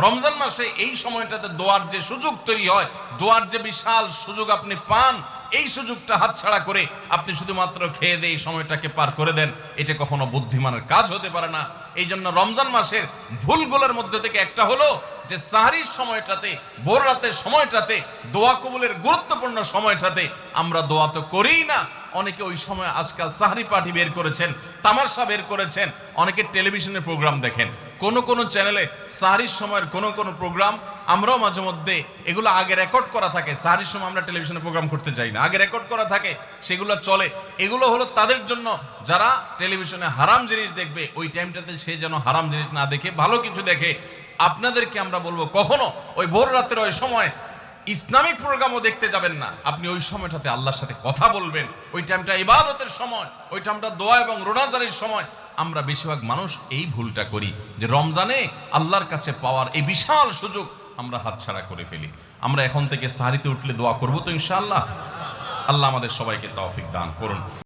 রমজান মাসে এই সময়টাতে দোয়ার যে সুযোগ তৈরি হয়, দোয়ার যে বিশাল সুযোগ আপনি পান, এই সুযোগটা হাতছাড়া করে আপনি শুধুমাত্র খেয়ে দিয়ে এই সময়টাকে পার করে দেন, এটা কখনো বুদ্ধিমানের কাজ হতে পারে না। এই জন্য রমজান মাসের ভুলগুলোর মধ্যে থেকে একটা হলো যে সাহরির সময়টাতে, ভোর রাতের সময়টাতে, দোয়া কবুলের গুরুত্বপূর্ণ সময়টাতে আমরা দোয়া তো করিই না। অনেকে ওই সময় আজকাল সাহরি পার্টি বের করেছেন, তামাশা বের করেছেন, অনেকে টেলিভিশনের প্রোগ্রাম দেখেন। কোন কোন চ্যানেলে সাহরির সময়ের কোন কোন প্রোগ্রাম আমরাও মাঝে মধ্যে এগুলো আগে রেকর্ড করা থাকে। সাহরির সময় আমরা টেলিভিশনে প্রোগ্রাম করতে চাই না, আগে রেকর্ড করা থাকে, সেগুলো চলে। এগুলো হলো তাদের জন্য যারা টেলিভিশনে হারাম জিনিস দেখবে, ওই টাইমটাতে সে যেন হারাম জিনিস না দেখে ভালো কিছু দেখে। আপনাদেরকে আমরা বলবো কখনো ওই ভোর রাতের ওই সময় ইসলামিক প্রোগ্রামও দেখতে যাবেন না। আপনি ওই সময়টাতে আল্লাহর সাথে কথা বলবেন, ওই টাইমটা ইবাদতের সময়, ওই টাইমটা দোয়া এবং রোনাজারির সময়। আমরা বেশিরভাগ মানুষ এই ভুলটা করি যে রমজানে আল্লাহর কাছে পাওয়ার এই বিশাল সুযোগ আমরা হাতছাড়া করে ফেলি। আমরা এখন থেকে সাহরিতে উঠলে দোয়া করবো তো ইনশাআল্লাহ। আল্লাহ আমাদের সবাইকে তৌফিক দান করুন।